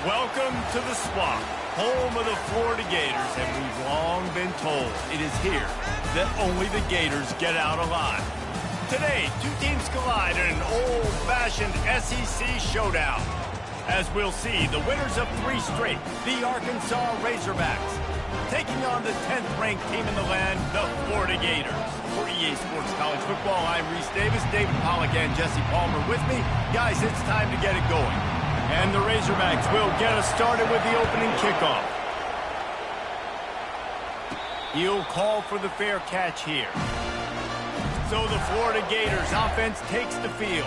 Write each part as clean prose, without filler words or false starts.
Welcome to the Swamp, home of the Florida Gators, and we've long been told it is here that only the Gators get out alive. Today, two teams collide in an old-fashioned SEC showdown. As we'll see, the winners of 3 straight, the Arkansas Razorbacks, taking on the 10th-ranked team in the land, the Florida Gators. For EA Sports College Football, I'm Reese Davis, David Pollack, and Jesse Palmer with me. Guys, it's time to get it going. And the Razorbacks will get us started with the opening kickoff. He'll call for the fair catch here. So the Florida Gators offense takes the field.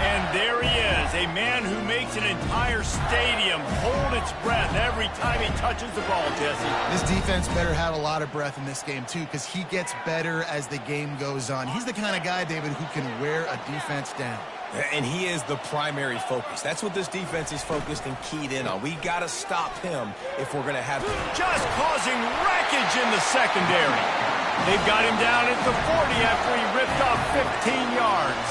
And there he is, a man who makes an entire stadium hold its breath every time he touches the ball, Jesse. This defense better have a lot of breath in this game, too, because he gets better as the game goes on. He's the kind of guy, David, who can wear a defense down. And he is the primary focus. That's what this defense is focused and keyed in on. We got to stop him if we're going to have... Just causing wreckage in the secondary. They've got him down at the 40 after he ripped off 15 yards.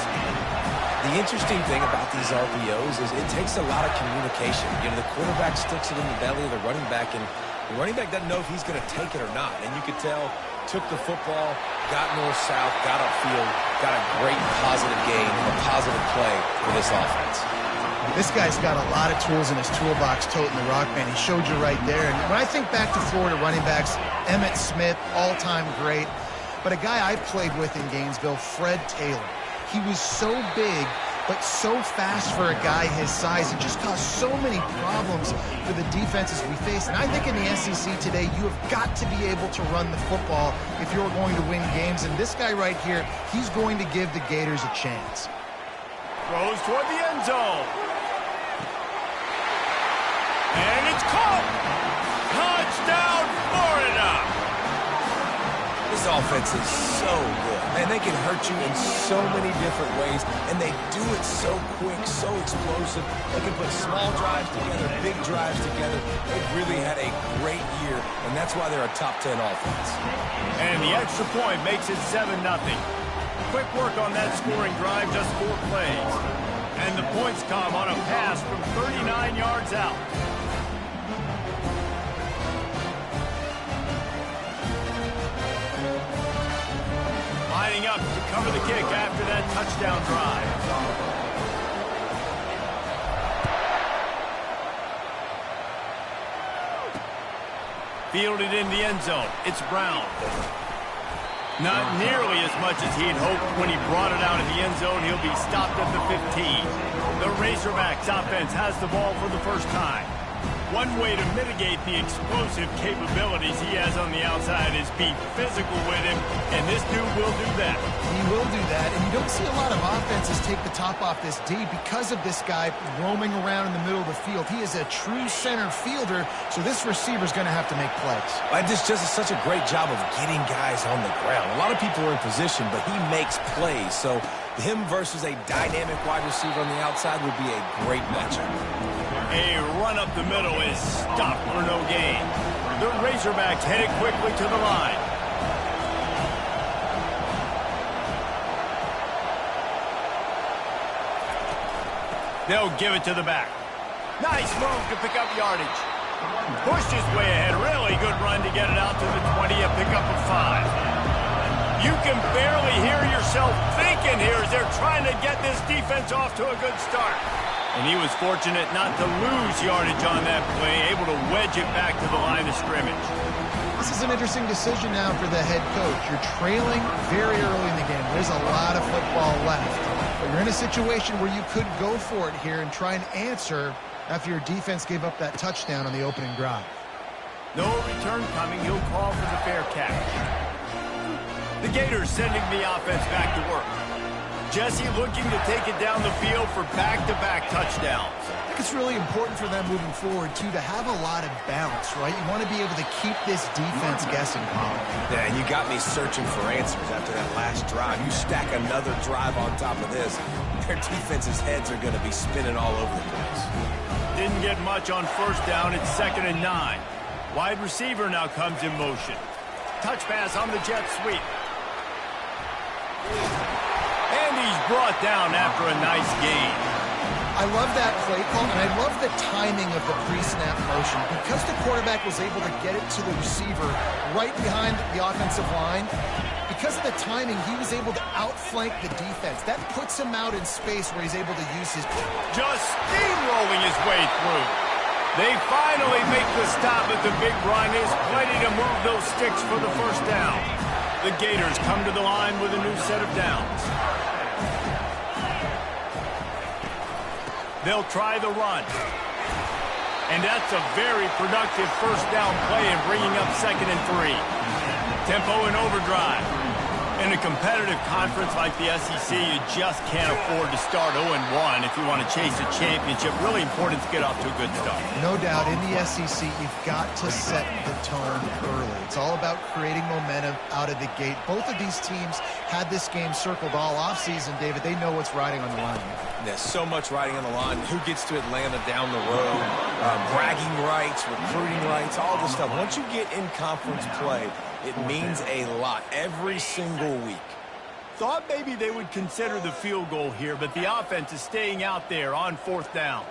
The interesting thing about these RPOs is it takes a lot of communication. You know, the quarterback sticks it in the belly of the running back, and the running back doesn't know if he's going to take it or not. And you could tell, took the football, got north-south, got upfield, got a great positive gain, a positive play for this offense. This guy's got a lot of tools in his toolbox toting the rock, man. He showed you right there. And when I think back to Florida running backs, Emmitt Smith, all-time great. But a guy I played with in Gainesville, Fred Taylor. He was so big, but so fast for a guy his size. It just caused so many problems for the defenses we face. And I think in the SEC today, you have got to be able to run the football if you're going to win games. And this guy right here, he's going to give the Gators a chance. Throws toward the end zone. And it's caught. Touchdown, Florida. This offense is so good. Man, they can hurt you in so many different ways, and they do it so quick, so explosive. They can put small drives together, big drives together. They've really had a great year, and that's why they're a top 10 offense. And the extra point makes it 7-0. Quick work on that scoring drive, just 4 plays. And the points come on a pass from 39 yards out. Lining up to cover the kick after that touchdown drive. Fielded in the end zone. It's Brown. Not nearly as much as he'd hoped when he brought it out of the end zone. He'll be stopped at the 15. The Razorbacks offense has the ball for the first time. One way to mitigate the explosive capabilities he has on the outside is be physical with him, and this dude will do that. He will do that, and you don't see a lot of offenses take the top off this D because of this guy roaming around in the middle of the field. He is a true center fielder, so this receiver's going to have to make plays. This just is such a great job of getting guys on the ground. A lot of people are in position, but he makes plays, so him versus a dynamic wide receiver on the outside would be a great matchup. A run up the middle is stopped for no gain. The Razorbacks headed quickly to the line. They'll give it to the back. Nice move to pick up yardage. Pushed his way ahead. Really good run to get it out to the 20, a pickup of 5. You can barely hear yourself thinking here as they're trying to get this defense off to a good start. And he was fortunate not to lose yardage on that play, able to wedge it back to the line of scrimmage. This is an interesting decision now for the head coach. You're trailing very early in the game. There's a lot of football left. But you're in a situation where you could go for it here and try and answer after your defense gave up that touchdown on the opening drive. No return coming. He'll call for the fair catch. The Gators sending the offense back to work. Jesse looking to take it down the field for back-to-back touchdowns. I think it's really important for them moving forward, too, to have a lot of balance, right? You want to be able to keep this defense guessing, Colin. Yeah, and you got me searching for answers after that last drive. You stack another drive on top of this, their defense's heads are going to be spinning all over the place. Didn't get much on first down. It's 2nd and 9. Wide receiver now comes in motion. Touch pass on the jet sweep. And he's brought down after a nice gain. I love that play call, and I love the timing of the pre-snap motion. Because the quarterback was able to get it to the receiver right behind the offensive line, because of the timing, he was able to outflank the defense. That puts him out in space where he's able to use his... Just steamrolling his way through. They finally make the stop at the big run. Is plenty to move those sticks for the first down. The Gators come to the line with a new set of downs. They'll try the run. And that's a very productive first down play in bringing up 2nd and 3. Tempo and overdrive. In a competitive conference like the SEC, you just can't afford to start 0-1 if you want to chase a championship. Really important to get off to a good start. No doubt, in the SEC, you've got to set the tone early. It's all about creating momentum out of the gate. Both of these teams had this game circled all offseason, David. They know what's riding on the line. There's so much riding on the line. Who gets to Atlanta down the road? Bragging rights, recruiting rights, all this stuff. Once you get in conference play, it means a lot every single week. Thought maybe they would consider the field goal here, but the offense is staying out there on 4th down.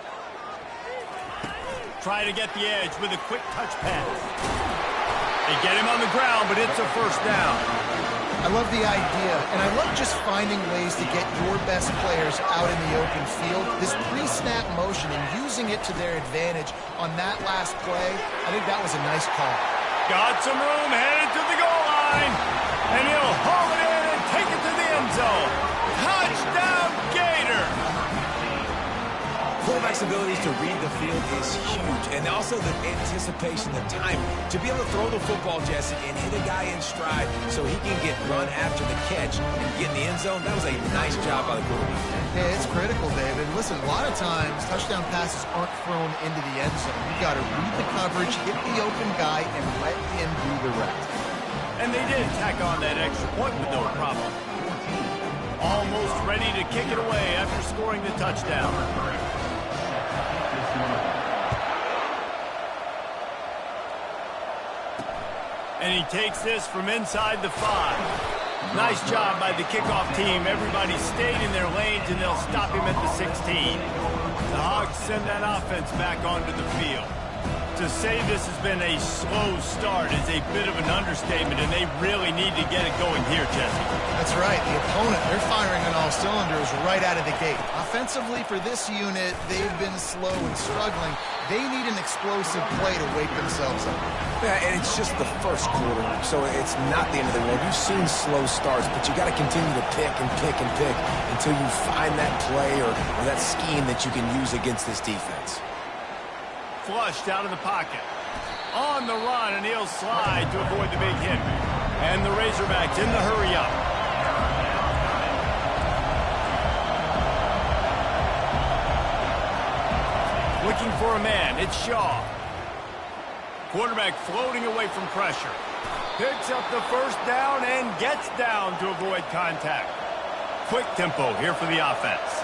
Try to get the edge with a quick touch pass. They get him on the ground, but it's a first down. I love the idea, and I love just finding ways to get your best players out in the open field. This pre-snap motion and using it to their advantage on that last play, I think that was a nice call. Got some room, headed to the goal line, and he'll haul it in and take it to the end zone. Touchdown, Gator! Quarterback's abilities to read the field is huge, and also the anticipation, the time to be able to throw the football, Jesse, and hit a guy in stride so he can get run after the catch and get in the end zone. That was a nice job by the quarterback. Yeah, it's critical, David. Listen, a lot of times touchdown passes aren't thrown into the end zone. You've got to read the coverage, hit the open guy, and let him do the rest. And they did tack on that extra point with no problem. Almost ready to kick it away after scoring the touchdown. And he takes this from inside the 5. Nice job by the kickoff team. Everybody stayed in their lanes, and they'll stop him at the 16. The Hogs send that offense back onto the field. To say this has been a slow start is a bit of an understatement, and they really need to get it going here, Jesse. That's right. The opponent, they're firing on all cylinders right out of the gate. Offensively for this unit, they've been slow and struggling. They need an explosive play to wake themselves up. Yeah, and it's just the first quarter, so it's not the end of the world. You've seen slow starts, but you got to continue to pick and pick and pick until you find that play or that scheme that you can use against this defense. Flushed out of the pocket. On the run, and he'll slide to avoid the big hit. And the Razorbacks in the hurry up. Looking for a man. It's Shaw. Quarterback floating away from pressure. Picks up the first down and gets down to avoid contact. Quick tempo here for the offense.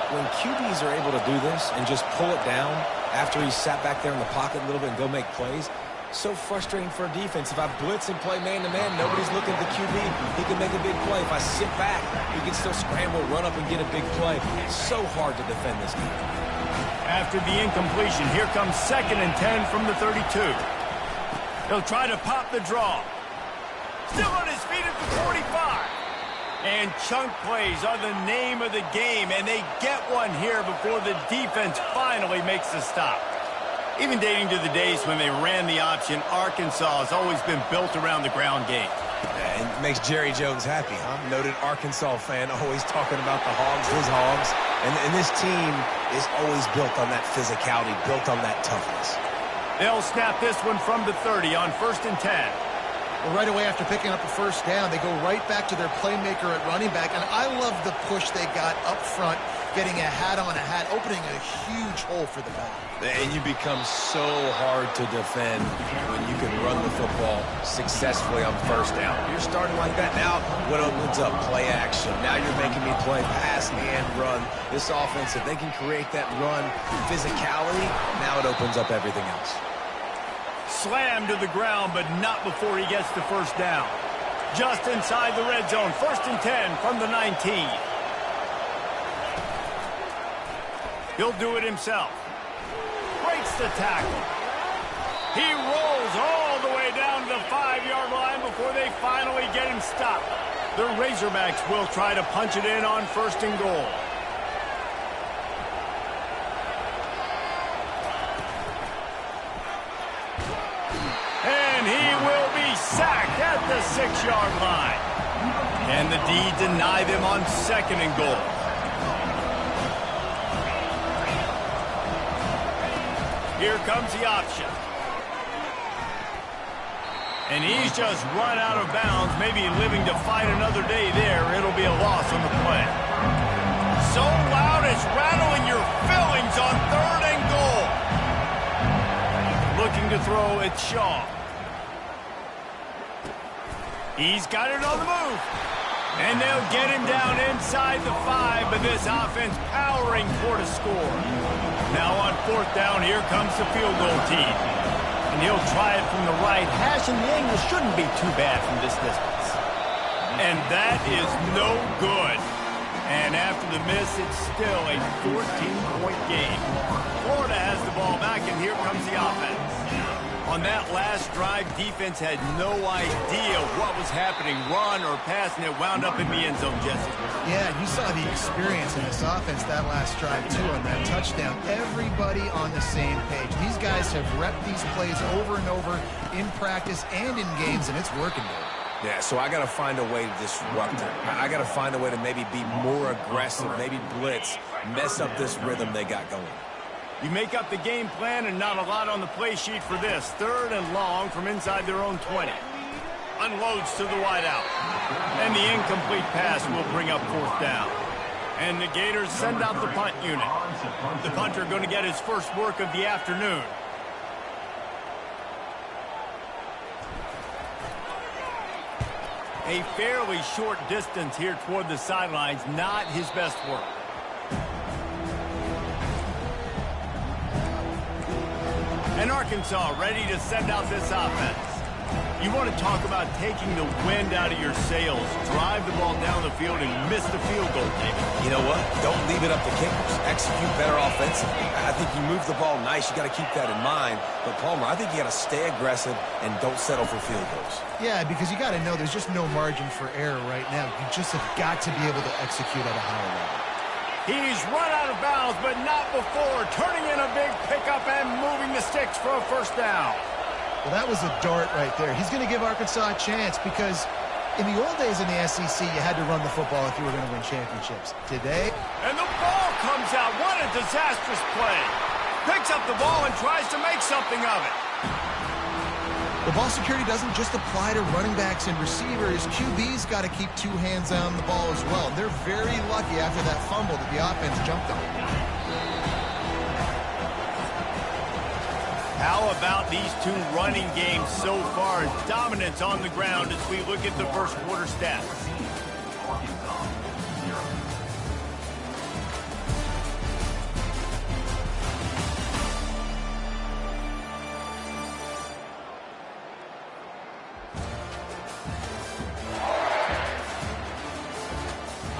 When QBs are able to do this and just pull it down after he sat back there in the pocket a little bit and go make plays, so frustrating for a defense. If I blitz and play man-to-man, nobody's looking at the QB. He can make a big play. If I sit back, he can still scramble, run up, and get a big play. It's so hard to defend this game. After the incompletion, here comes 2nd and 10 from the 32. He'll try to pop the draw. Still on his feet at the 45. And chunk plays are the name of the game, and they get one here before the defense finally makes the stop. Even dating to the days when they ran the option, Arkansas has always been built around the ground game. And it makes Jerry Jones happy, huh? Noted Arkansas fan, always talking about the Hogs, his Hogs. And this team is always built on that physicality, built on that toughness. They'll snap this one from the 30 on 1st and 10. Well, right away after picking up the first down, they go right back to their playmaker at running back. And I love the push they got up front, getting a hat on a hat, opening a huge hole for the back. And you become so hard to defend when you can run the football successfully on first down. You're starting like that. Now what opens up? Play action. Now you're making me play pass and run. This offense, if they can create that run physicality, now it opens up everything else. Slammed to the ground, but not before he gets the first down. Just inside the red zone. 1st and 10 from the 19. He'll do it himself. Breaks the tackle. He rolls all the way down to the 5-yard line before they finally get him stopped. The Razorbacks will try to punch it in on 1st and goal. And he will be sacked at the 6-yard line. And the D deny them on 2nd and goal. Here comes the option. And he's just run out of bounds, maybe living to fight another day there. It'll be a loss on the play. So loud it's rattling your fillings on 3rd and goal. Looking to throw, it's Shaw. He's got it on the move. And they'll get him down inside the 5, but this offense powering for the score. Now on 4th down, here comes the field goal team. And he'll try it from the right hash, and the angle shouldn't be too bad from this distance. And that is no good. And after the miss, it's still a 14-point game. Florida has the ball back, and here comes the offense. On that last drive, defense had no idea what was happening, run or pass, and it wound up in the end zone, Jesse. Yeah, you saw the experience in this offense that last drive, too, on that touchdown. Everybody on the same page. These guys have repped these plays over and over in practice and in games, and it's working, dude. Yeah, so I got to find a way to disrupt it. I got to find a way to maybe be more aggressive, maybe blitz, mess up this rhythm they got going. You make up the game plan and not a lot on the play sheet for this. 3rd and long from inside their own 20. Unloads to the wideout. And the incomplete pass will bring up 4th down. And the Gators send out the punt unit. The punter going to get his first work of the afternoon. A fairly short distance here toward the sidelines, not his best work. And Arkansas ready to send out this offense. You want to talk about taking the wind out of your sails. Drive the ball down the field and miss the field goal, David. You know what? Don't leave it up to kickers. Execute better offensively. I think you move the ball nice. You got to keep that in mind. But, Palmer, I think you got to stay aggressive and don't settle for field goals. Yeah, because you got to know there's just no margin for error right now. You just have got to be able to execute at a higher level. He's run out of bounds, but not before. Turning in a big pickup and moving the sticks for a 1st down. Well, that was a dart right there. He's going to give Arkansas a chance because in the old days in the SEC, you had to run the football if you were going to win championships. Today... And the ball comes out. What a disastrous play. Picks up the ball and tries to make something of it. The ball security doesn't just apply to running backs and receivers. QB's got to keep 2 hands on the ball as well. They're very lucky after that fumble that the offense jumped on. How about these 2 running games so far? Dominance on the ground as we look at the first quarter stats.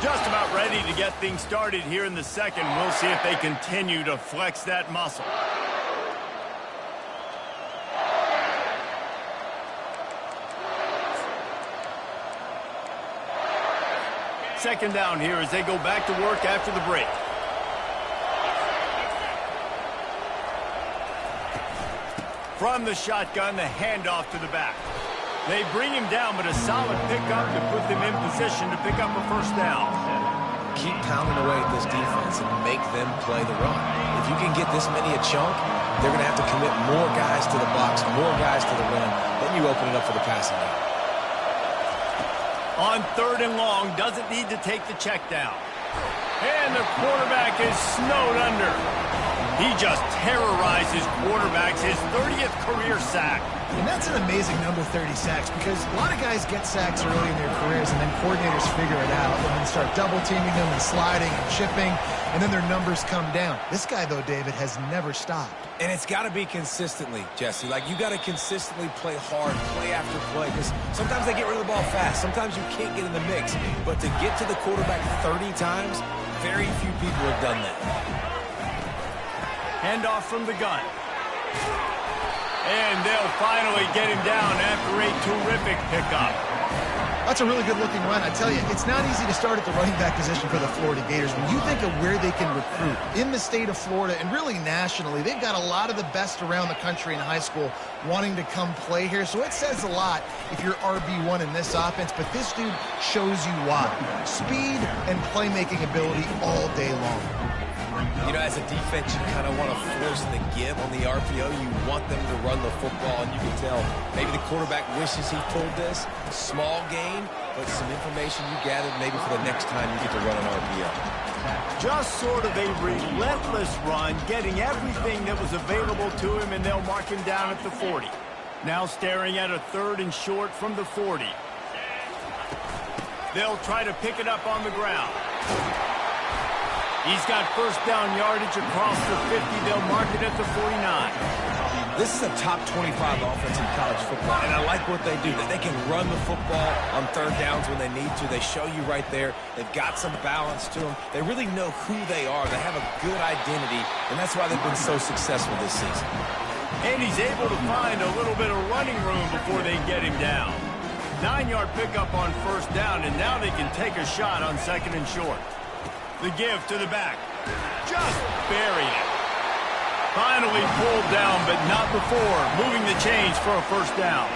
Just about ready to get things started here in the second. We'll see if they continue to flex that muscle. Second down here as they go back to work after the break. From the shotgun, the handoff to the back. They bring him down, but a solid pickup to put them in position to pick up a 1st down. Keep pounding away at this defense and make them play the run. If you can get this many a chunk, they're going to have to commit more guys to the box, more guys to the run. Then you open it up for the passing game. On 3rd and long, doesn't need to take the check down. And the quarterback is snowed under. He just terrorizes quarterbacks, his 30th career sack. And that's an amazing number, 30 sacks, because a lot of guys get sacks early in their careers, and then coordinators figure it out and then start double-teaming them and sliding and chipping, and then their numbers come down. This guy, though, David, has never stopped. And it's got to be consistently, Jesse. Like, you got to consistently play hard, play after play, because sometimes they get rid of the ball fast. Sometimes you can't get in the mix. But to get to the quarterback 30 times, very few people have done that. Handoff from the gun. And they'll finally get him down after a terrific pickup. That's a really good-looking run. I tell you, it's not easy to start at the running back position for the Florida Gators. When you think of where they can recruit in the state of Florida and really nationally, they've got a lot of the best around the country in high school wanting to come play here. So it says a lot if you're RB1 in this offense, but this dude shows you why. Speed and playmaking ability all day long. You know, as a defense, you kind of want to force the give on the RPO. You want them to run the football, and you can tell maybe the quarterback wishes he pulled this. Small gain, but some information you gathered maybe for the next time you get to run an RPO. Just sort of a relentless run, getting everything that was available to him, and they'll mark him down at the 40. Now staring at a 3rd and short from the 40. They'll try to pick it up on the ground. He's got first down yardage across the 50. They'll mark it at the 49. This is a top 25 offense in college football, and I like what they do. That they can run the football on 3rd downs when they need to. They show you right there. They've got some balance to them. They really know who they are. They have a good identity, and that's why they've been so successful this season. And he's able to find a little bit of running room before they get him down. 9-yard pickup on first down, and now they can take a shot on 2nd and short. The give to the back. Just buried it. Finally pulled down, but not before moving the chains for a first down.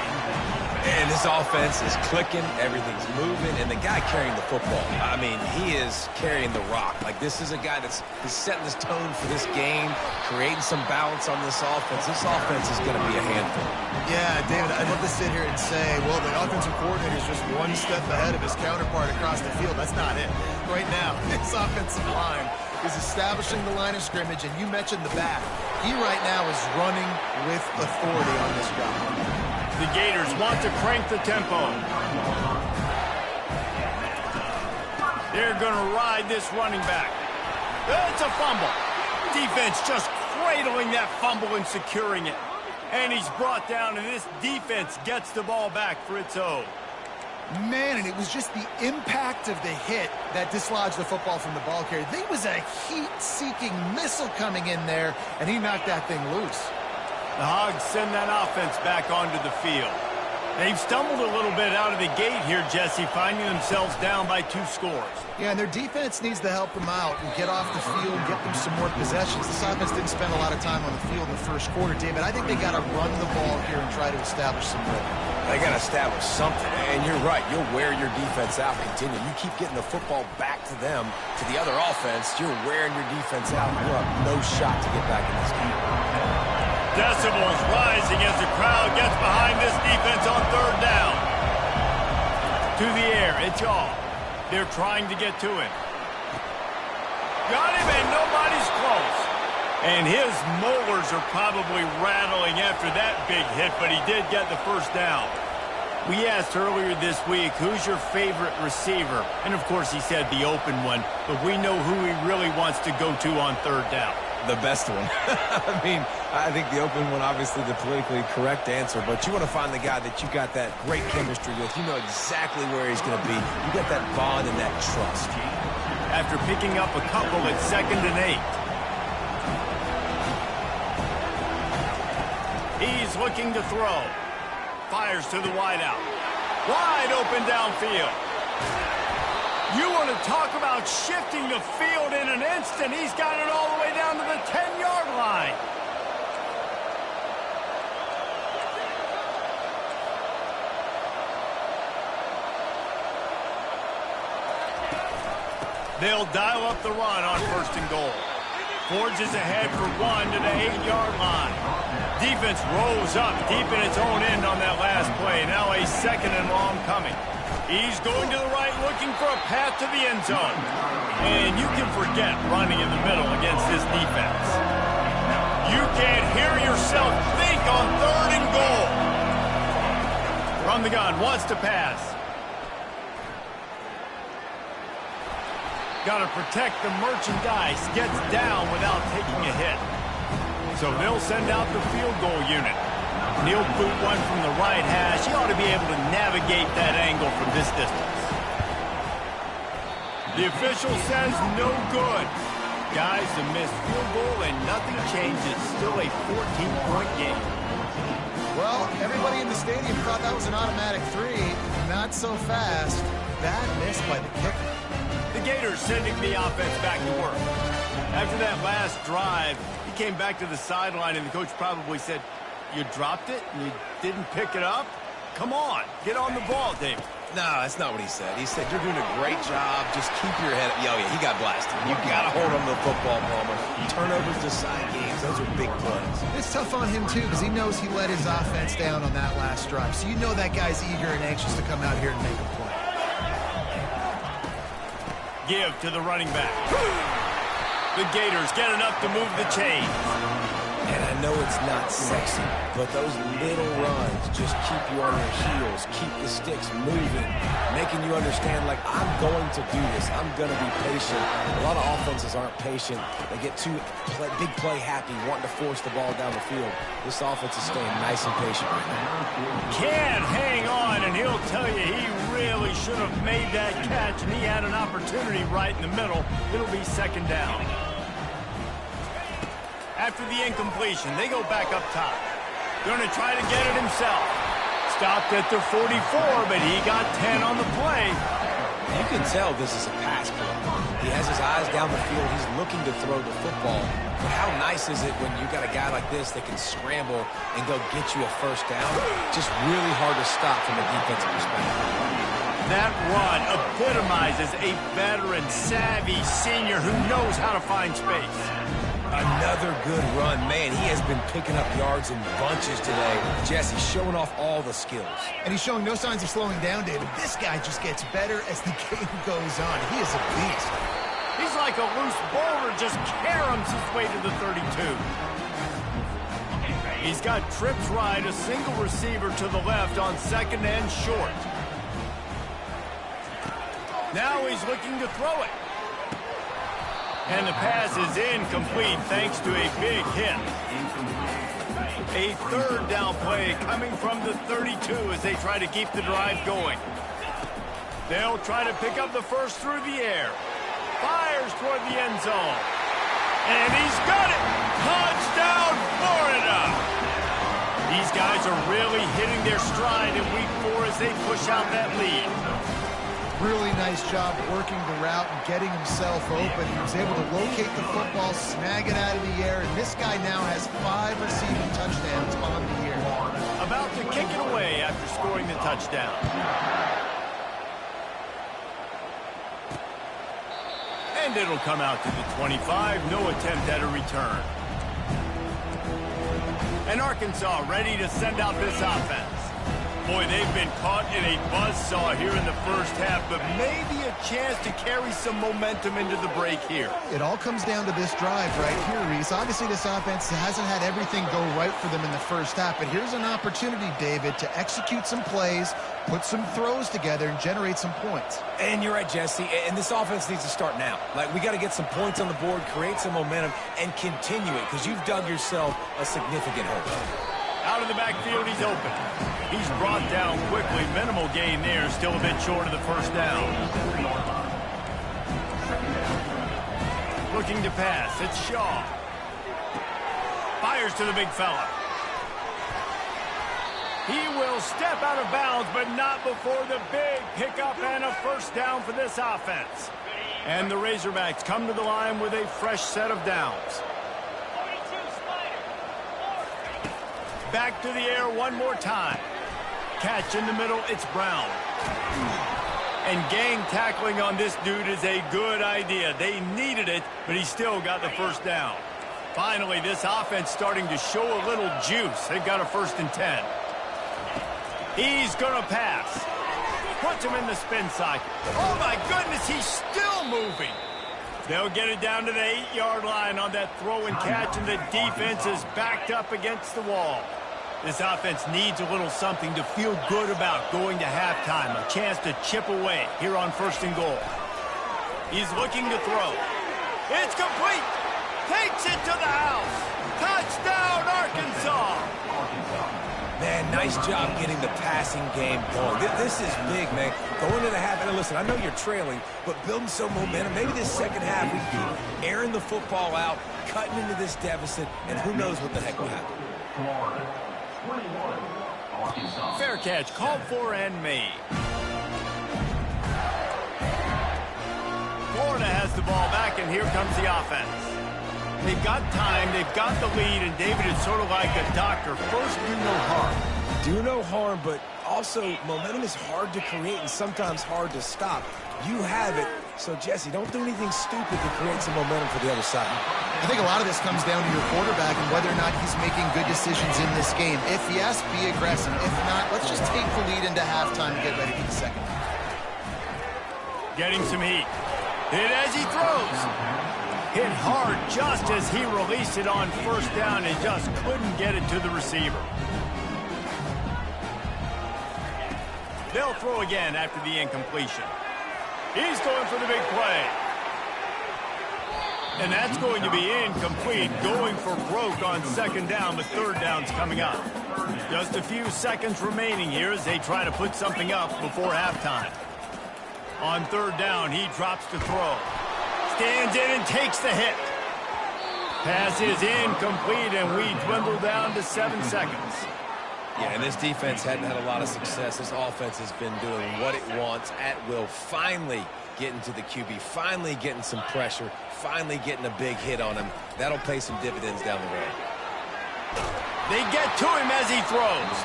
And this offense is clicking, everything's moving, and the guy carrying the football, I mean, he is carrying the rock. Like, this is a guy that's setting this tone for this game, creating some balance on this offense. This offense is going to be a handful. Yeah, David, I'd love to sit here and say, well, the offensive coordinator is just one step ahead of his counterpart across the field. That's not it. Right now, this offensive line is establishing the line of scrimmage, and you mentioned the back. He right now is running with authority on this job. The Gators want to crank the tempo. They're going to ride this running back. It's a fumble. Defense just cradling that fumble and securing it. And he's brought down, and this defense gets the ball back for its own. Man, and it was just the impact of the hit that dislodged the football from the ball carrier. There was a heat-seeking missile coming in there, and he knocked that thing loose. The Hogs send that offense back onto the field. They've stumbled a little bit out of the gate here, Jesse, finding themselves down by 2 scores. Yeah, and their defense needs to help them out and get off the field and get them some more possessions. This offense didn't spend a lot of time on the field in the first quarter, David. I think they got to run the ball here and try to establish some rhythm. They got to establish something, and you're right. You'll wear your defense out. Continue. You keep getting the football back to them, to the other offense. You're wearing your defense out. You're up no shot to get back in this game. Decibels rising as the crowd gets behind this defense on 3rd down. To the air, it's off. They're trying to get to him. Got him, and nobody's close. And his molars are probably rattling after that big hit, but he did get the first down. We asked earlier this week, who's your favorite receiver? And, of course, he said the open one, but we know who he really wants to go to on 3rd down. The best one. I mean, I think the open one, obviously the politically correct answer, but you want to find the guy that you got that great chemistry with. You know exactly where he's going to be. You got that bond and that trust. After picking up a couple at 2nd and 8. He's looking to throw. Fires to the wideout. Wide open downfield. You want to talk about shifting the field in an instant. He's got it all the way down to the 10-yard line. They'll dial up the run on 1st and goal. Forges ahead for 1 to the 8-yard line. Defense rolls up deep in its own end on that last play. Now a 2nd and long coming. He's going to the right, looking for a path to the end zone. And you can forget running in the middle against this defense. You can't hear yourself think on 3rd and goal. From the gun, wants to pass. Got to protect the merchandise. Gets down without taking a hit. So they'll send out the field goal unit. He'll boot one from the right hash. He ought to be able to navigate that angle from this distance. The official says no good. Guys, a missed field goal and nothing changes. Still a 14-point game. Well, everybody in the stadium thought that was an automatic 3. Not so fast. Bad miss by the kicker. The Gators sending the offense back to work. After that last drive, he came back to the sideline, and the coach probably said, "You dropped it and you didn't pick it up? Come on, get on the ball, David." No, that's not what he said. He said, "You're doing a great job. Just keep your head up." Yo, yeah, he got blasted. You got to hold on to the football, Palmer. Turnovers decide games. Those are big plays. It's tough on him, too, because he knows he let his offense down on that last drive. So you know that guy's eager and anxious to come out here and make a play. Give to the running back. The Gators get enough to move the chains. And I know it's not sexy, but those little runs just keep you on your heels, keep the sticks moving, making you understand, like, I'm going to do this. I'm going to be patient. A lot of offenses aren't patient. They get too big play happy, wanting to force the ball down the field. This offense is staying nice and patient right now. Can't hang on, and he'll tell you he really should have made that catch, and he had an opportunity right in the middle. It'll be second down. After the incompletion, they go back up top. Going to try to get it himself. Stopped at the 44, but he got 10 on the play. You can tell this is a pass play. He has his eyes down the field. He's looking to throw the football. But how nice is it when you got a guy like this that can scramble and go get you a first down? Just really hard to stop from a defensive perspective. That run epitomizes a veteran, savvy senior who knows how to find space. Another good run. Man, he has been picking up yards in bunches today. Jesse showing off all the skills. And he's showing no signs of slowing down, David. This guy just gets better as the game goes on. He is a beast. He's like a loose boulder, just caroms his way to the 32. He's got trips right, a single receiver to the left on second and short. Now he's looking to throw it. And the pass is incomplete thanks to a big hit. A third down play coming from the 32 as they try to keep the drive going. They'll try to pick up the first through the air. Fires toward the end zone. And he's got it! Touchdown, Florida! These guys are really hitting their stride in week 4 as they push out that lead. Really nice job working the route and getting himself open. He was able to locate the football, snag it out of the air, and this guy now has 5 receiving touchdowns on the year. About to kick it away after scoring the touchdown. And it'll come out to the 25. No attempt at a return. And Arkansas ready to send out this offense. Boy, they've been caught in a buzzsaw here in the first half, but maybe a chance to carry some momentum into the break here. It all comes down to this drive right here, Reese. Obviously, this offense hasn't had everything go right for them in the first half, but here's an opportunity, David, to execute some plays, put some throws together, and generate some points. And you're right, Jesse, and this offense needs to start now. Like, we got to get some points on the board, create some momentum, and continue it, because you've dug yourself a significant hole. Out of the backfield, he's open. He's brought down quickly. Minimal gain there. Still a bit short of the first down. Looking to pass. It's Shaw. Fires to the big fella. He will step out of bounds, but not before the big pickup and a first down for this offense. And the Razorbacks come to the line with a fresh set of downs. Back to the air one more time. Catch in the middle, it's Brown. And gang tackling on this dude is a good idea. They needed it, but he still got the first down. Finally, this offense starting to show a little juice. They've got a 1st and 10. He's going to pass. Puts him in the spin cycle. Oh, my goodness, he's still moving. They'll get it down to the 8-yard line on that throw and catch, and the defense is backed up against the wall. This offense needs a little something to feel good about going to halftime. A chance to chip away here on 1st and goal. He's looking to throw. It's complete. Takes it to the house. Touchdown, Arkansas. Man, nice job getting the passing game going. This is big, man. Going into the half, and listen, I know you're trailing, but building some momentum. Maybe this second half we keep airing the football out, cutting into this deficit, and who knows what the heck will happen. Fair catch, called for and made. Florida has the ball back, and here comes the offense. They've got time, they've got the lead, and David is sort of like a doctor. First, do no harm. Do no harm, but also momentum is hard to create and sometimes hard to stop. You have it, so Jesse, don't do anything stupid to create some momentum for the other side. I think a lot of this comes down to your quarterback and whether or not he's making good decisions in this game. If yes, be aggressive. If not, let's just take the lead into halftime and get ready for the second half. Getting some heat. Hit as he throws. Hit hard just as he released it on first down and just couldn't get it to the receiver. They'll throw again after the incompletion. He's going for the big play. And that's going to be incomplete, going for broke on second down, but third down's coming up. Just a few seconds remaining here as they try to put something up before halftime. On third down, he drops to throw. Stands in and takes the hit. Pass is incomplete, and we dwindle down to 7 seconds. Yeah, and this defense hadn't had a lot of success. This offense has been doing what it wants at will. Finally getting to the QB, finally getting some pressure, finally getting a big hit on him. That'll pay some dividends down the road. They get to him as he throws.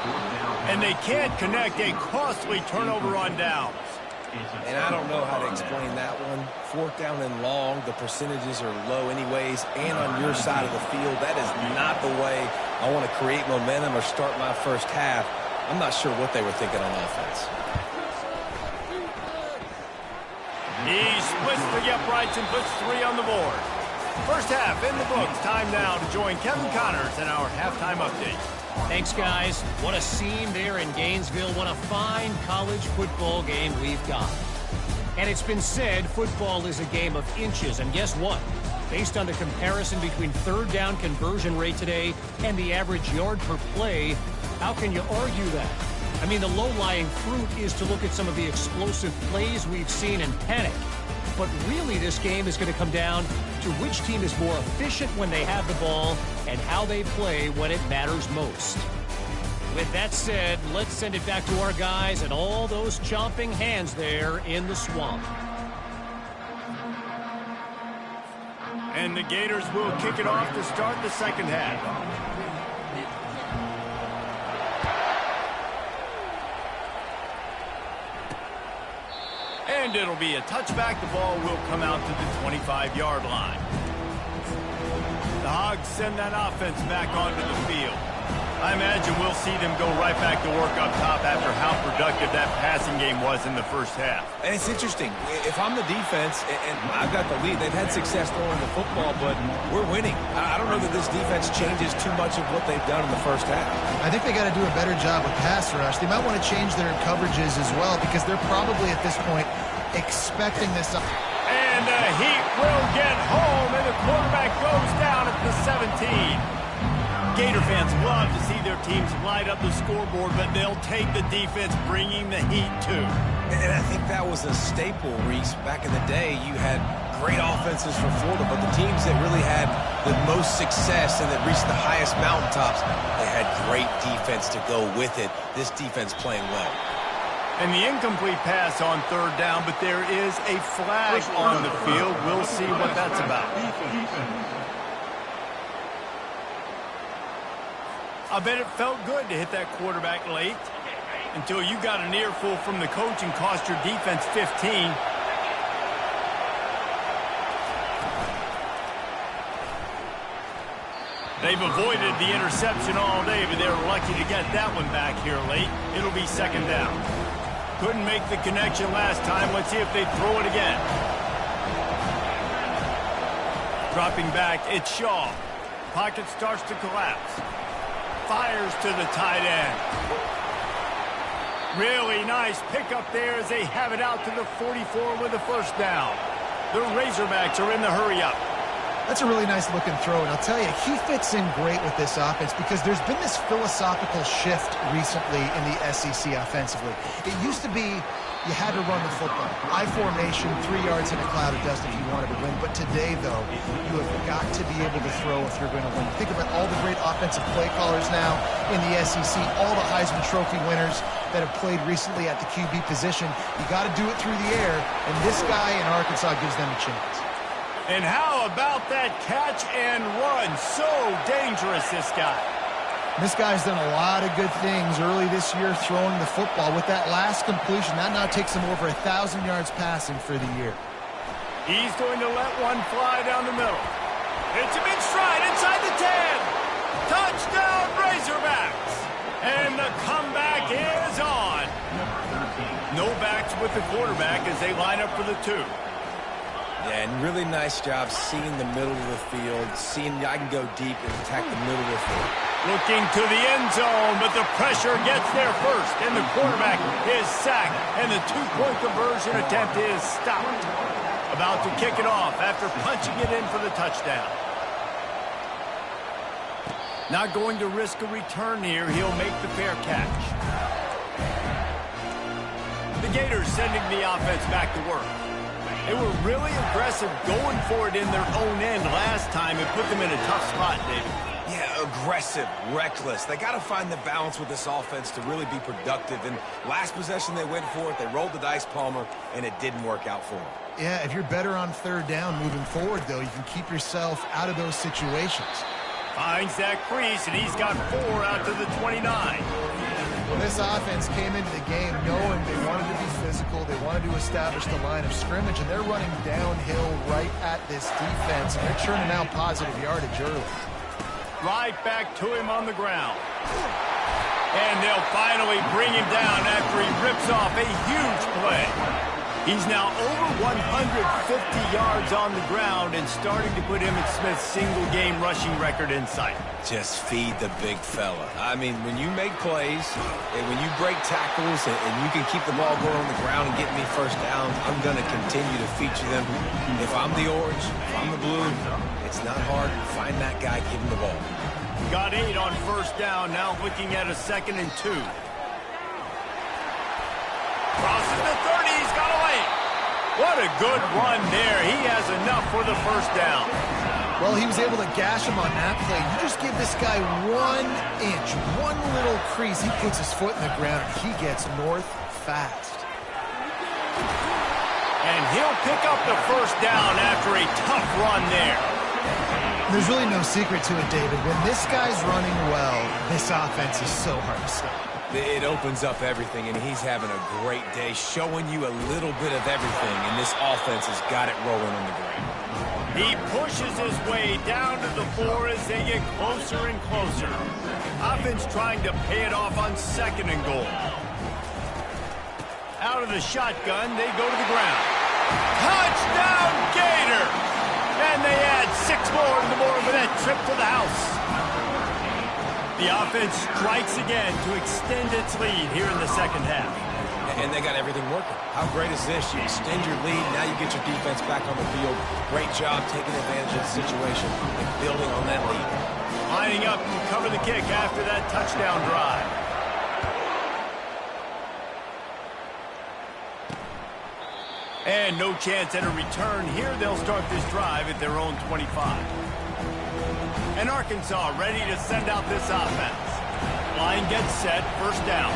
And they can't connect, a costly turnover on downs. And I don't know how to explain that one. Fourth down and long, the percentages are low anyways, and on your side of the field, that is not the way I want to create momentum or start my first half. I'm not sure what they were thinking on offense. He splits the uprights and puts 3 on the board. First half in the books. Time now to join Kevin Connors in our halftime update. Thanks, guys. What a scene there in Gainesville. What a fine college football game we've got. And it's been said football is a game of inches. And guess what? Based on the comparison between third down conversion rate today and the average yard per play, how can you argue that? I mean, the low-lying fruit is to look at some of the explosive plays we've seen and panic. But really, this game is going to come down to which team is more efficient when they have the ball and how they play when it matters most. With that said, let's send it back to our guys and all those chomping hands there in the swamp. And the Gators will kick it off to start the second half. And it'll be a touchback. The ball will come out to the 25-yard line. The Hogs send that offense back onto the field. I imagine we'll see them go right back to work up top after how productive that passing game was in the first half. And it's interesting. If I'm the defense and I've got the lead, they've had success throwing the football, but we're winning. I don't know that this defense changes too much of what they've done in the first half. I think they got to do a better job with pass rush. They might want to change their coverages as well because they're probably at this point expecting this. And the heat will get home, and the quarterback goes down at the 17. Gator fans love to see their teams light up the scoreboard, but they'll take the defense bringing the heat too. And I think that was a staple, Reese. Back in the day, you had great offenses for Florida, but the teams that really had the most success and that reached the highest mountaintops, they had great defense to go with it. This defense playing well. And the incomplete pass on third down, but there is a flag on the field. We'll see what that's about. I bet it felt good to hit that quarterback late until you got an earful from the coach and cost your defense 15. They've avoided the interception all day, but they're lucky to get that one back here late. It'll be second down. Couldn't make the connection last time. Let's see if they throw it again. Dropping back, it's Shaw. Pocket starts to collapse. Fires to the tight end. Really nice pickup there as they have it out to the 44 with the first down. The Razorbacks are in the hurry-up. That's a really nice looking throw, and I'll tell you, he fits in great with this offense because there's been this philosophical shift recently in the SEC offensively. It used to be you had to run the football. I formation, 3 yards in a cloud of dust if you wanted to win. But today, though, you have got to be able to throw if you're going to win. Think about all the great offensive play callers now in the SEC, all the Heisman Trophy winners that have played recently at the QB position. You got to do it through the air, and this guy in Arkansas gives them a chance. And how about that catch and run? So dangerous, this guy. This guy's done a lot of good things early this year throwing the football. With that last completion, that now takes him over 1,000 yards passing for the year. He's going to let one fly down the middle. It's a big stride inside the 10. Touchdown, Razorbacks. And the comeback is on. No backs with the quarterback as they line up for the 2. Yeah, and really nice job seeing the middle of the field, seeing I can go deep and attack the middle of the field. Looking to the end zone, but the pressure gets there first, and the quarterback is sacked, and the 2-point conversion attempt is stopped. About to kick it off after punching it in for the touchdown. Not going to risk a return here. He'll make the fair catch. The Gators sending the offense back to work. They were really aggressive going for it in their own end last time. It put them in a tough spot, David. Yeah, aggressive, reckless. They got to find the balance with this offense to really be productive. And last possession, they went for it. They rolled the dice, Palmer, and it didn't work out for them. Yeah, if you're better on third down moving forward, though, you can keep yourself out of those situations. Finds that crease, and he's got 4 out to the 29. Well, this offense came into the game knowing they wanted to be physical, they wanted to establish the line of scrimmage, and they're running downhill right at this defense, and they're churning out positive yardage early. Right back to him on the ground. And they'll finally bring him down after he rips off a huge play. He's now over 150 yards on the ground and starting to put Emmitt Smith's single-game rushing record in sight. Just feed the big fella. I mean, when you make plays and when you break tackles and you can keep the ball going on the ground and get me first down, I'm going to continue to feature them. If I'm the orange, if I'm the blue, it's not hard to find that guy, give him the ball. Got 8 on first down, now looking at a 2nd and 2. Crosses the 30, he's got a lane. What a good run there. He has enough for the first down. Well, he was able to gash him on that play. You just give this guy 1 inch, one little crease. He puts his foot in the ground, and he gets north fast. And he'll pick up the first down after a tough run there. There's really no secret to it, David. When this guy's running well, this offense is so hard to stop. It opens up everything, and he's having a great day, showing you a little bit of everything, and this offense has got it rolling on the ground. He pushes his way down to the 4 as they get closer and closer. Offense trying to pay it off on 2nd and goal. Out of the shotgun, they go to the ground. Touchdown, Gator! And they add 6 more to the board with that trip to the house. The offense strikes again to extend its lead here in the second half. And they got everything working. How great is this? You extend your lead, now you get your defense back on the field. Great job taking advantage of the situation and building on that lead. Lining up to cover the kick after that touchdown drive. And no chance at a return here. They'll start this drive at their own 25. And Arkansas ready to send out this offense. Line gets set, first down.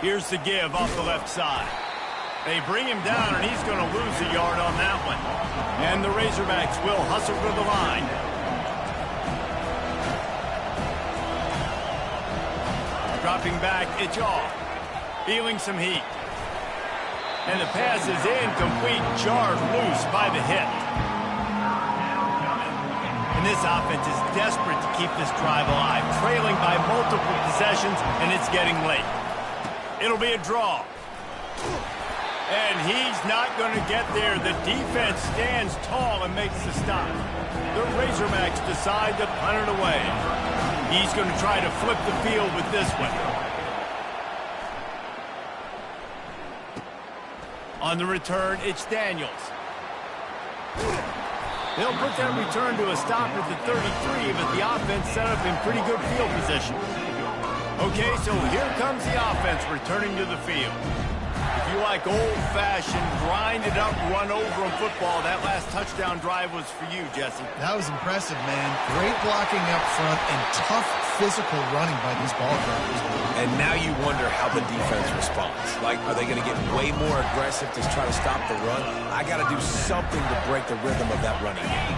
Here's the give off the left side. They bring him down, and he's going to lose a yard on that one. And the Razorbacks will hustle for the line. Dropping back, it's off. Feeling some heat. And the pass is incomplete, jarred loose by the hit. And this offense is desperate to keep this drive alive, trailing by multiple possessions, and it's getting late. It'll be a draw. And he's not going to get there. The defense stands tall and makes the stop. The Razorbacks decide to punt it away. He's going to try to flip the field with this one. On the return, it's Daniels. They'll put that return to a stop at the 33, but the offense set up in pretty good field position. Okay, so here comes the offense returning to the field. If you like old-fashioned, grind-it-up, run-over football, that last touchdown drive was for you, Jesse. That was impressive, man. Great blocking up front and tough physical running by these ball carriers. And now you wonder how the defense responds. Like, are they going to get way more aggressive to try to stop the run? I got to do something to break the rhythm of that running game.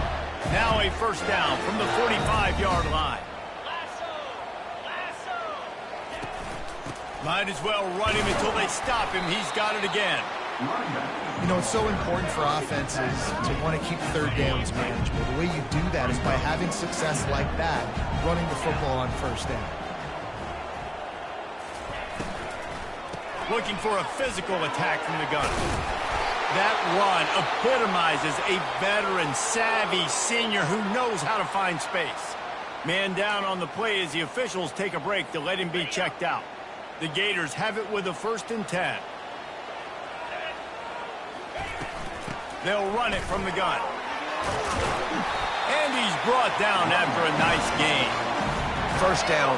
Now a first down from the 45-yard line. Might as well run him until they stop him. He's got it again. You know, it's so important for offenses to want to keep third downs manageable. The way you do that is by having success like that, running the football on first down. Looking for a physical attack from the gun. That run epitomizes a veteran, savvy senior who knows how to find space. Man down on the play as the officials take a break to let him be checked out. The Gators have it with a 1st and 10. They'll run it from the gun. And he's brought down after a nice gain. First down,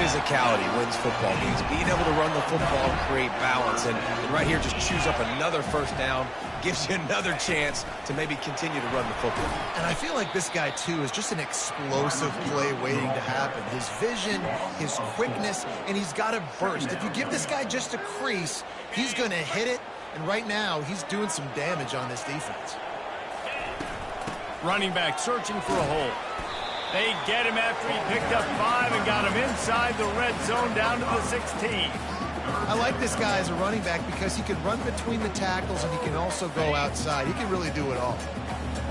physicality wins football games. Being able to run the football and create balance. And right here, just choose up another first down. Gives you another chance to maybe continue to run the football. And I feel like this guy, too, is just an explosive play waiting to happen. His vision, his quickness, and he's got a burst. If you give this guy just a crease, he's going to hit it. And right now, he's doing some damage on this defense. Running back searching for a hole. They get him after he picked up 5 and got him inside the red zone down to the 16. I like this guy as a running back because he can run between the tackles and he can also go outside. He can really do it all.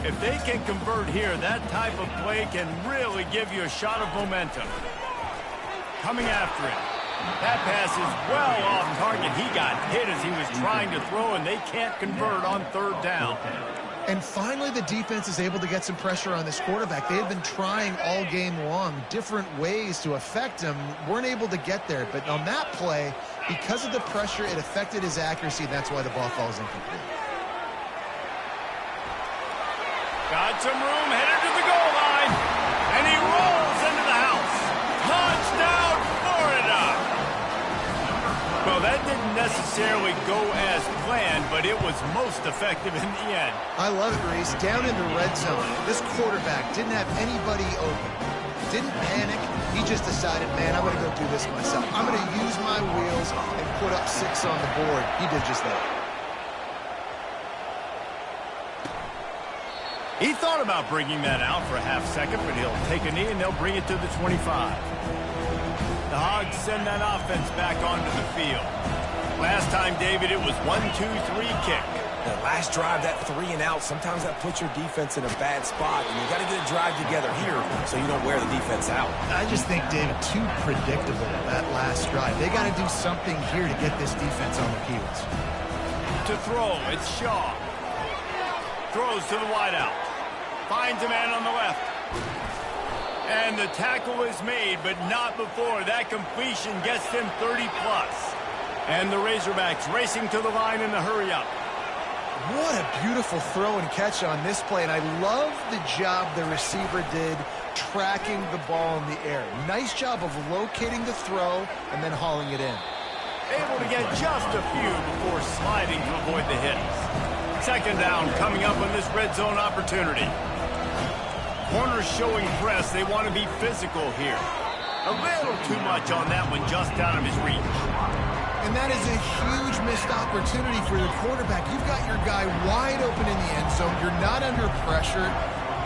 If they can convert here, that type of play can really give you a shot of momentum. Coming after him. That pass is well off target. He got hit as he was trying to throw, and they can't convert on 3rd down. And finally, the defense is able to get some pressure on this quarterback. They had been trying all game long different ways to affect him. Weren't able to get there. But on that play, because of the pressure, it affected his accuracy, and that's why the ball falls incomplete. Got some room, headed to the goal line. And he rolls into the house. Touchdown, Florida! Well, that didn't necessarily go as planned, but it was most effective in the end. I love it, Reese. Down in the red zone, this quarterback didn't have anybody open. Didn't panic. He just decided, man, I'm going to go do this myself. I'm going to use my wheels and put up 6 on the board. He did just that. He thought about bringing that out for a half second, but he'll take a knee and they'll bring it to the 25. The Hogs send that offense back onto the field. Last time, David, it was 1-2-3 kick. The last drive, that 3 and out, sometimes that puts your defense in a bad spot, and you got to get a drive together here so you don't wear the defense out. I just think, David, too predictable that last drive. They got to do something here to get this defense on their heels. To throw, it's Shaw. Throws to the wideout. Finds a man on the left. And the tackle is made, but not before that completion gets them 30-plus. And the Razorbacks racing to the line in the hurry-up. What a beautiful throw and catch on this play, and I love the job the receiver did tracking the ball in the air. Nice job of locating the throw and then hauling it in. Able to get just a few before sliding to avoid the hits. 2nd down coming up on this red zone opportunity. Corners showing press. They want to be physical here. A little too much on that one, just out of his reach. And that is a huge missed opportunity for the quarterback. You've got your guy wide open in the end zone. You're not under pressure.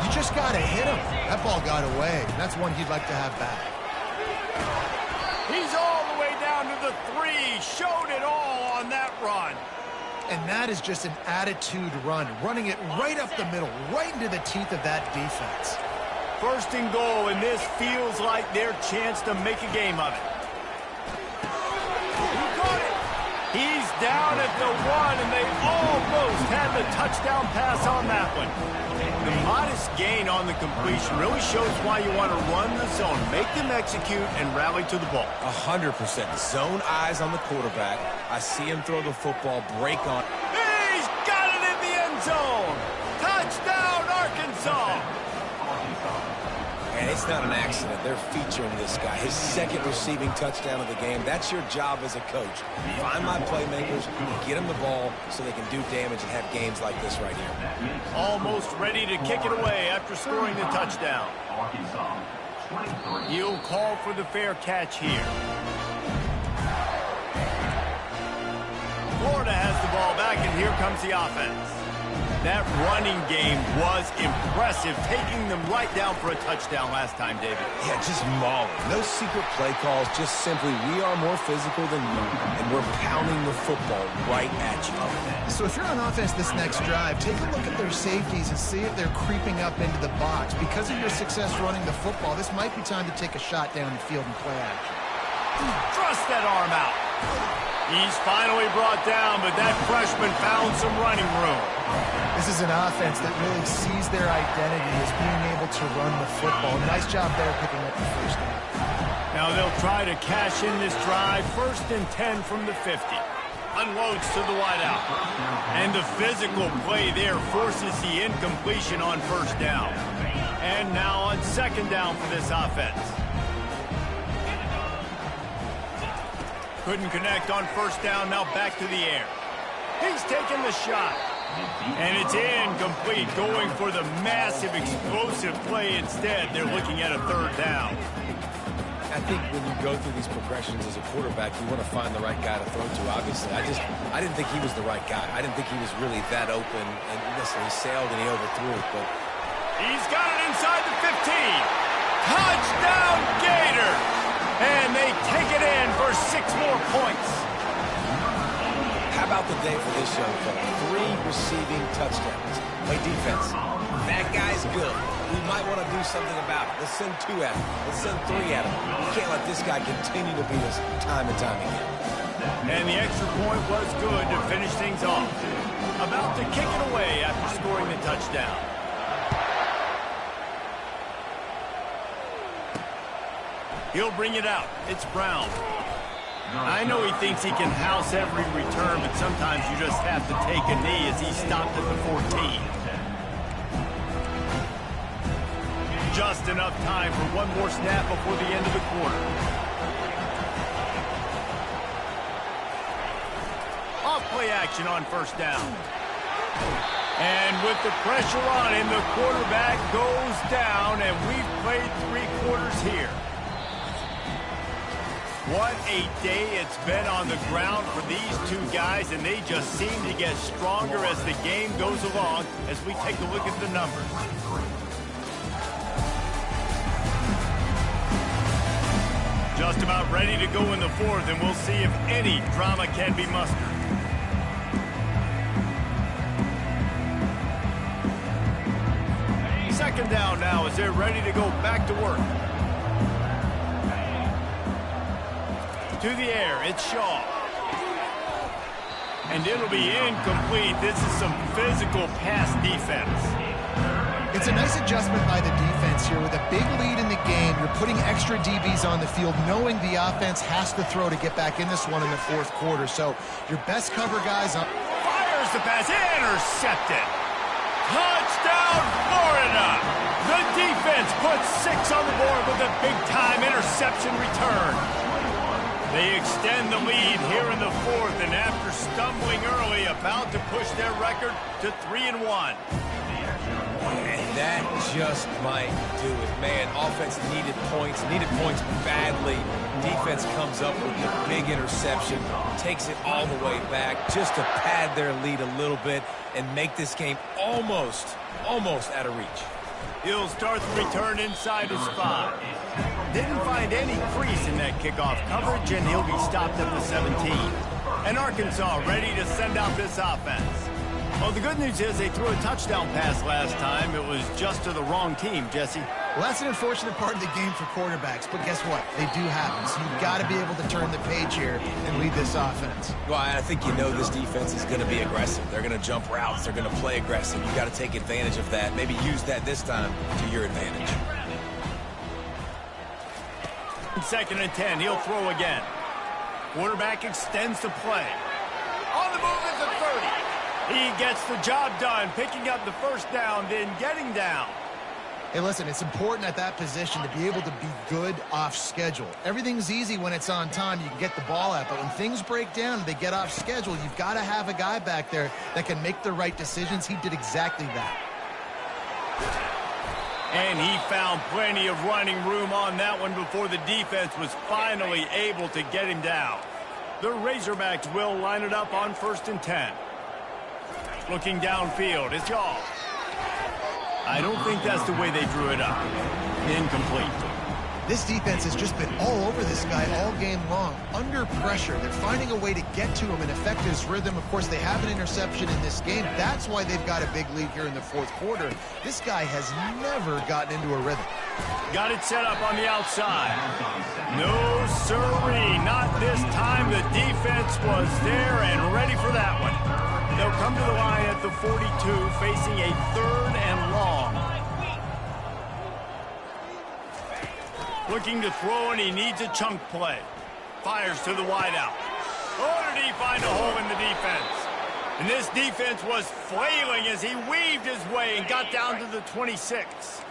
You just got to hit him. That ball got away. That's one he'd like to have back. He's all the way down to the 3. Showed it all on that run. And that is just an attitude run. Running it right up the middle, right into the teeth of that defense. 1st and goal, and this feels like their chance to make a game of it. He caught it. He's down at the 1, and they almost had the touchdown pass on that one. The modest gain on the completion really shows why you want to run the zone, make them execute, and rally to the ball. 100%. Zone eyes on the quarterback. I see him throw the football, break on. He's It's not an accident. They're featuring this guy. His second receiving touchdown of the game. That's your job as a coach. Find my playmakers, get them the ball so they can do damage and have games like this right here. Almost ready to kick it away after scoring the touchdown. He'll call for the fair catch here. Florida has the ball back, and here comes the offense. That running game was impressive, taking them right down for a touchdown last time, David. Yeah, just mauling. No secret play calls, just simply we are more physical than you, and we're pounding the football right at you. So if you're on offense this next drive, take a look at their safeties and see if they're creeping up into the box. Because of your success running the football, this might be time to take a shot down the field and play action. Thrust that arm out. He's finally brought down, but that freshman found some running room. This is an offense that really sees their identity as being able to run the football. Nice job there picking up the first down. Now they'll try to cash in this drive. 1st and 10 from the 50. Unloads to the wideout. And the physical play there forces the incompletion on 1st down. And now on 2nd down for this offense. Couldn't connect on 1st down, now back to the air. He's taking the shot. And it's incomplete, going for the massive, explosive play instead. They're looking at a 3rd down. I think when you go through these progressions as a quarterback, you want to find the right guy to throw to, obviously. I didn't think he was the right guy. I didn't think he was really that open. And listen, he sailed and he overthrew it, but... He's got it inside the 15. Touchdown, Gators! And they take it in for 6 more points. How about the day for this young fella? 3 receiving touchdowns. Play defense. That guy's good. We might want to do something about it. Let's send 2 at him. Let's send 3 at him. We can't let this guy continue to beat us time and time again. And the extra point was good to finish things off. About to kick it away after scoring the touchdown. He'll bring it out. It's Brown. I know he thinks he can house every return, but sometimes you just have to take a knee as he stopped at the 14. Just enough time for one more snap before the end of the quarter. Off play action on 1st down. And with the pressure on him, the quarterback goes down, and we've played 3 quarters here. What a day it's been on the ground for these 2 guys, and they just seem to get stronger as the game goes along as we take a look at the numbers. Just about ready to go in the 4th, and we'll see if any drama can be mustered. Second down now as they're ready to go back to work. To the air, it's Shaw. And it'll be incomplete. This is some physical pass defense. It's a nice adjustment by the defense here. With a big lead in the game, you're putting extra DBs on the field, knowing the offense has to throw to get back in this one in the 4th quarter. So your best cover guys up. Fires the pass, intercepted. Touchdown, Florida. The defense puts 6 on the board with a big-time interception return. They extend the lead here in the 4th, and after stumbling early, about to push their record to 3-1. And that just might do it, man. Offense needed points badly. Defense comes up with the big interception, takes it all the way back just to pad their lead a little bit and make this game almost out of reach. He'll start the return inside his 5. Didn't find any crease in that kickoff coverage, and he'll be stopped at the 17. And Arkansas ready to send out this offense. Well, the good news is they threw a touchdown pass last time. It was just to the wrong team, Jesse. Well, that's an unfortunate part of the game for quarterbacks, but guess what? They do happen, so you've got to be able to turn the page here and lead this offense. Well, I think you know this defense is going to be aggressive. They're going to jump routes. They're going to play aggressive. You've got to take advantage of that. Maybe use that this time to your advantage. 2nd and 10, he'll throw again. Quarterback extends the play. On the move is the 30. He gets the job done, picking up the 1st down, then getting down. Hey, listen, it's important at that position to be able to be good off schedule. Everything's easy when it's on time. You can get the ball out. But when things break down and they get off schedule, you've got to have a guy back there that can make the right decisions. He did exactly that. And he found plenty of running room on that one before the defense was finally able to get him down. The Razorbacks will line it up on 1st and 10. Looking downfield, it's Y'all. I don't think that's the way they drew it up. Incomplete. This defense has just been all over this guy all game long. Under pressure, they're finding a way to get to him and affect his rhythm. Of course, they have an interception in this game. That's why they've got a big lead here in the 4th quarter. This guy has never gotten into a rhythm. Got it set up on the outside. No, sirree, not this time. The defense was there and ready for that one. They'll come to the line at the 42, facing a 3rd and long. Looking to throw, and he needs a chunk play. Fires to the wideout. Oh, did he find a hole in the defense? And this defense was flailing as he weaved his way and got down to the 26.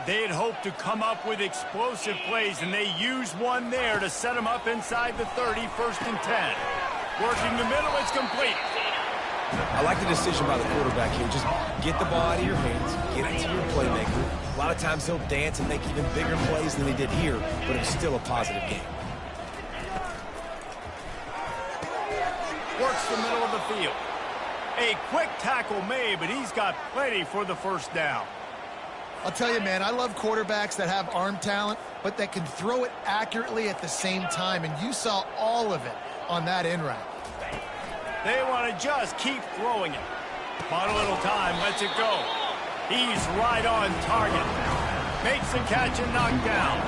They had hoped to come up with explosive plays, and they used one there to set him up inside the 30, 1st and 10. Working the middle, it's complete. I like the decision by the quarterback here. Just get the ball out of your hands, get it to your playmaker. A lot of times he'll dance and make even bigger plays than he did here, but it was still a positive game. Works the middle of the field. A quick tackle made, but he's got plenty for the 1st down. I'll tell you, man, I love quarterbacks that have arm talent, but that can throw it accurately at the same time, and you saw all of it on that in route. They want to just keep throwing it. Bought a little time, lets it go. He's right on target. Makes the catch and knocked down.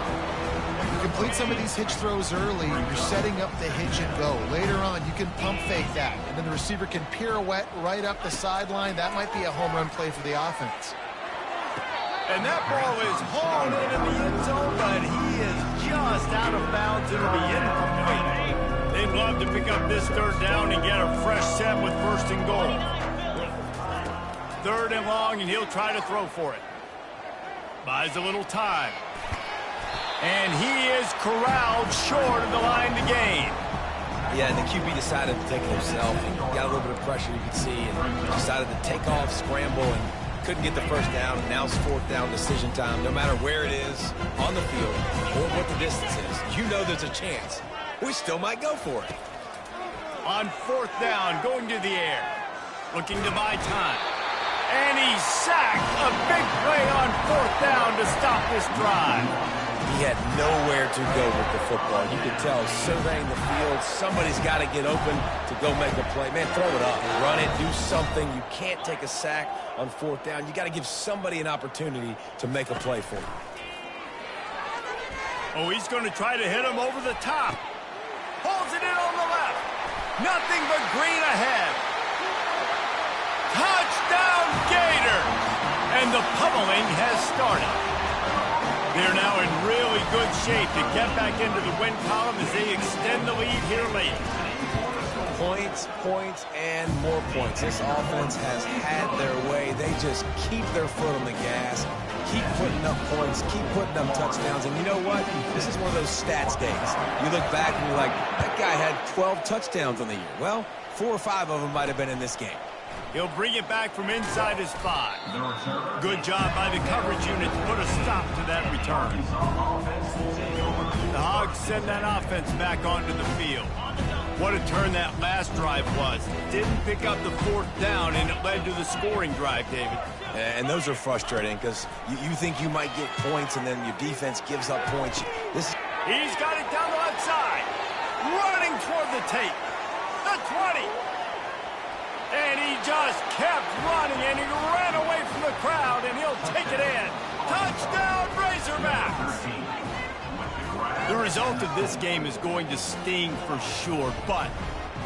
You complete some of these hitch throws early, you're setting up the hitch and go. Later on, you can pump fake that, and then the receiver can pirouette right up the sideline. That might be a home run play for the offense. And that ball is hauled in the end zone, but he is just out of bounds. It'll be incomplete. They'd love to pick up this 3rd down and get a fresh set with 1st and goal. 3rd and long, and he'll try to throw for it. Buys a little time. And he is corralled short of the line to gain. Yeah, and the QB decided to take it himself. He got a little bit of pressure, you could see, and decided to take off, scramble, and couldn't get the 1st down. And now it's 4th down decision time. No matter where it is on the field or what the distance is, you know there's a chance. We still might go for it. On 4th down, going to the air. Looking to buy time. And he's sacked. A big play on 4th down to stop this drive. He had nowhere to go with the football. You could tell, surveying the field, somebody's got to get open to go make a play. Man, throw it up. Run it. Do something. You can't take a sack on 4th down. You got to give somebody an opportunity to make a play for you. Oh, he's going to try to hit him over the top. Holds it in on the left. Nothing but green ahead. Touchdown, Gators! And the pummeling has started. They're now in really good shape to get back into the win column as they extend the lead here late. Points, points, and more points. This offense has had their way. They just keep their foot on the gas, keep putting up points, keep putting up touchdowns. And you know what? This is one of those stats days. You look back and you're like, that guy had 12 touchdowns on the year. Well, 4 or 5 of them might have been in this game. He'll bring it back from inside his 5. Good job by the coverage unit to put a stop to that return. The Hogs send that offense back onto the field. What a turn that last drive was. Didn't pick up the 4th down, and it led to the scoring drive, David. And those are frustrating because you think you might get points, and then your defense gives up points. He's got it down the left side. Running toward the tape. The 20. And he just kept running, and he ran away from the crowd, and he'll take it in. Touchdown, Razorbacks! The result of this game is going to sting for sure, but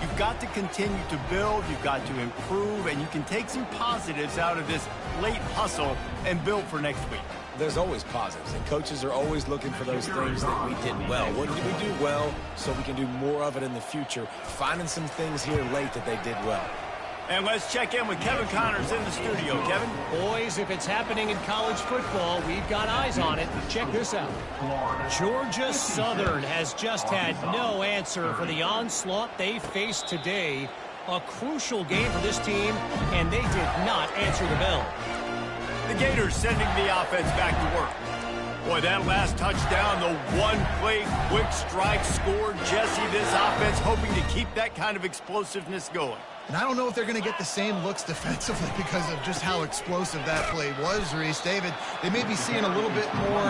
you've got to continue to build, you've got to improve, and you can take some positives out of this late hustle and build for next week. There's always positives, and coaches are always looking for those things that we did well. What did we do well so we can do more of it in the future? Finding some things here late that they did well. And let's check in with Kevin Connors in the studio. Kevin? Boys, if it's happening in college football, we've got eyes on it. Check this out. Georgia Southern has just had no answer for the onslaught they faced today. A crucial game for this team, and they did not answer the bell. The Gators sending the offense back to work. Boy, that last touchdown, the one-play quick strike scored. Jesse, this offense hoping to keep that kind of explosiveness going. And I don't know if they're going to get the same looks defensively because of just how explosive that play was, Reese. David, they may be seeing a little bit more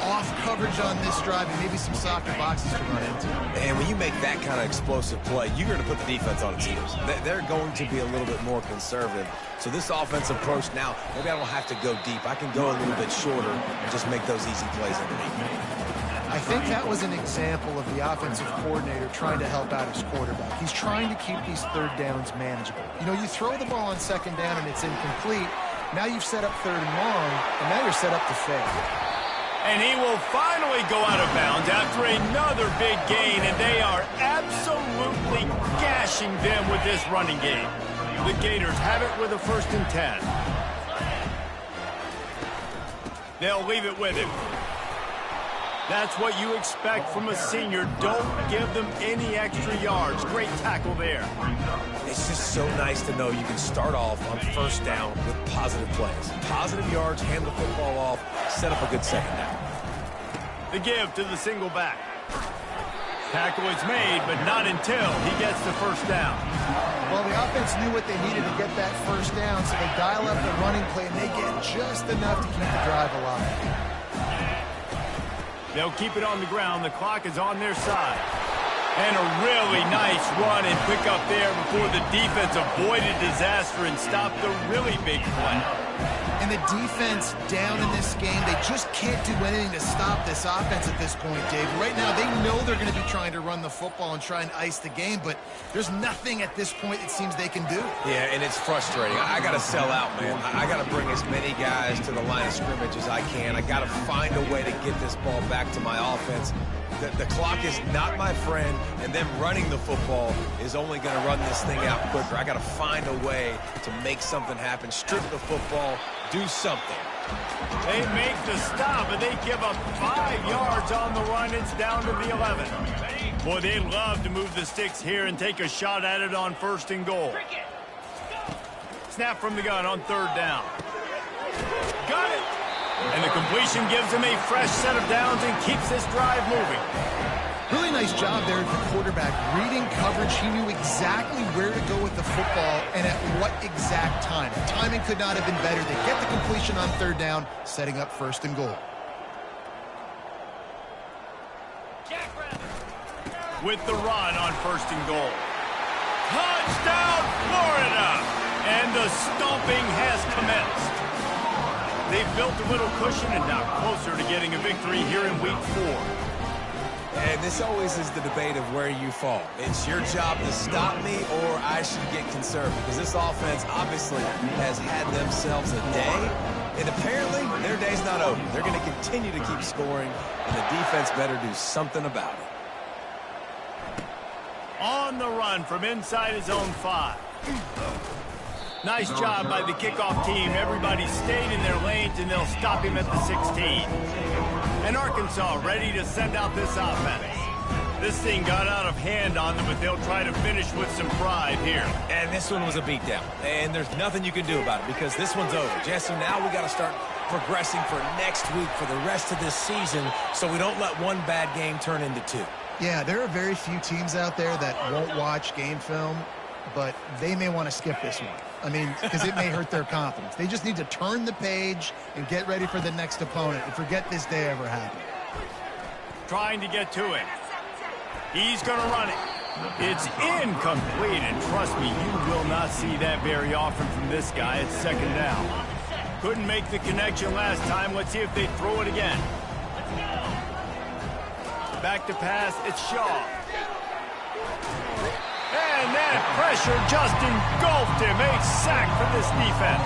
off coverage on this drive and maybe some softer boxes to run into. And when you make that kind of explosive play, you're going to put the defense on its heels. They're going to be a little bit more conservative. So this offensive approach now, maybe I don't have to go deep. I can go a little bit shorter and just make those easy plays underneath. I think that was an example of the offensive coordinator trying to help out his quarterback. He's trying to keep these third downs manageable. You know, you throw the ball on second down and it's incomplete. Now you've set up third and long, and now you're set up to fail. And he will finally go out of bounds after another big gain, and they are absolutely gashing them with this running game. The Gators have it with a 1st and 10. They'll leave it with him. That's what you expect from a senior. Don't give them any extra yards. Great tackle there. It's just so nice to know you can start off on 1st down with positive plays. Positive yards, hand the football off, set up a good 2nd down. The give to the single back. Tackle is made, but not until he gets the 1st down. Well, the offense knew what they needed to get that 1st down, so they dial up the running play, and they get just enough to keep the drive alive. They'll keep it on the ground. The clock is on their side. And a really nice run and pick up there before the defense avoided disaster and stopped the really big play. And the defense down in this game, they just can't do anything to stop this offense at this point, Dave. Right now, they know they're going to be trying to run the football and try and ice the game, but there's nothing at this point it seems they can do. Yeah, and it's frustrating. I got to sell out, man. I got to bring as many guys to the line of scrimmage as I can. I got to find a way to get this ball back to my offense. The clock is not my friend, and them running the football is only going to run this thing out quicker. I got to find a way to make something happen, strip the football, do something. They make the stop, and they give up 5 yards on the run. It's down to the 11. Boy, they love to move the sticks here and take a shot at it on 1st and goal. Snap from the gun on 3rd down. Got it! And the completion gives him a fresh set of downs and keeps this drive moving. Really nice job there at the quarterback. Reading coverage, he knew exactly where to go with the football and at what exact time. The timing could not have been better. They get the completion on 3rd down, setting up 1st and goal. With the run on 1st and goal. Touchdown, Florida! And the stomping has commenced. They've built a little cushion and now closer to getting a victory here in week 4. And this always is the debate of where you fall. It's your job to stop me, or I should get conservative. Because this offense obviously has had themselves a day. And apparently, their day's not over. They're going to continue to keep scoring, and the defense better do something about it. On the run from inside his own 5. Nice job by the kickoff team. Everybody stayed in their lanes, and they'll stop him at the 16. And Arkansas ready to send out this offense. This thing got out of hand on them, but they'll try to finish with some pride here. And this one was a beatdown. And there's nothing you can do about it because this one's over. Jesse, now we got to start progressing for next week for the rest of this season so we don't let one bad game turn into 2. Yeah, there are very few teams out there that won't watch game film, but they may want to skip this one. I mean, because it may hurt their confidence. They just need to turn the page and get ready for the next opponent and forget this day ever happened. Trying to get to it. He's going to run it. It's incomplete, and trust me, you will not see that very often from this guy. It's 2nd down. Couldn't make the connection last time. Let's see if they throw it again. Back to pass. It's Shaw. And that pressure just engulfed him. A sack for this defense.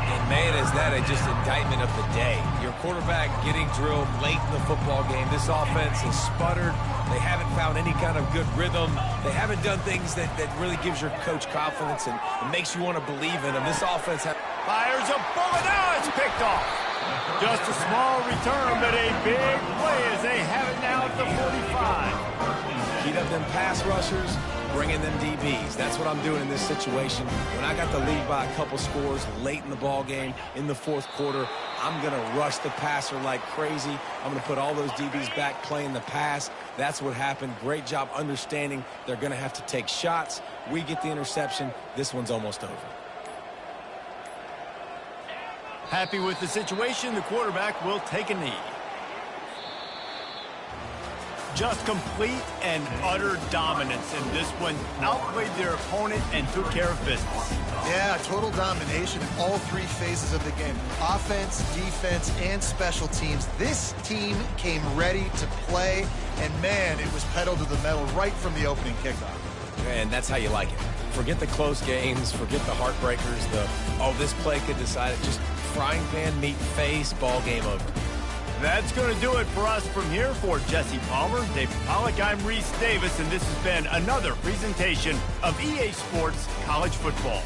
And Man, is that just indictment of the day. Your quarterback getting drilled late in the football game. This offense has sputtered. They haven't found any kind of good rhythm. They haven't done things that really gives your coach confidence and makes you want to believe in them. This offense Fires a bullet. Now it's picked off. Just a small return, but a big play as they have it now at the 45. Heat up them pass rushers, bringing them DBs. That's what I'm doing in this situation. When I got the lead by a couple scores late in the ball game, in the fourth quarter, I'm going to rush the passer like crazy. I'm going to put all those DBs back playing the pass. That's what happened. Great job understanding they're going to have to take shots. We get the interception. This one's almost over. Happy with the situation, the quarterback will take a knee. Just complete and utter dominance in this one. Outplayed their opponent and took care of business. Yeah, total domination in all three phases of the game. Offense, defense, and special teams. This team came ready to play, and man, it was pedal to the metal right from the opening kickoff. And that's how you like it. Forget the close games, forget the heartbreakers, this play could decide it. Just frying pan, meat face, ball game over. That's going to do it for us from here. For Jesse Palmer, David Pollack, I'm Reese Davis, and this has been another presentation of EA Sports College Football.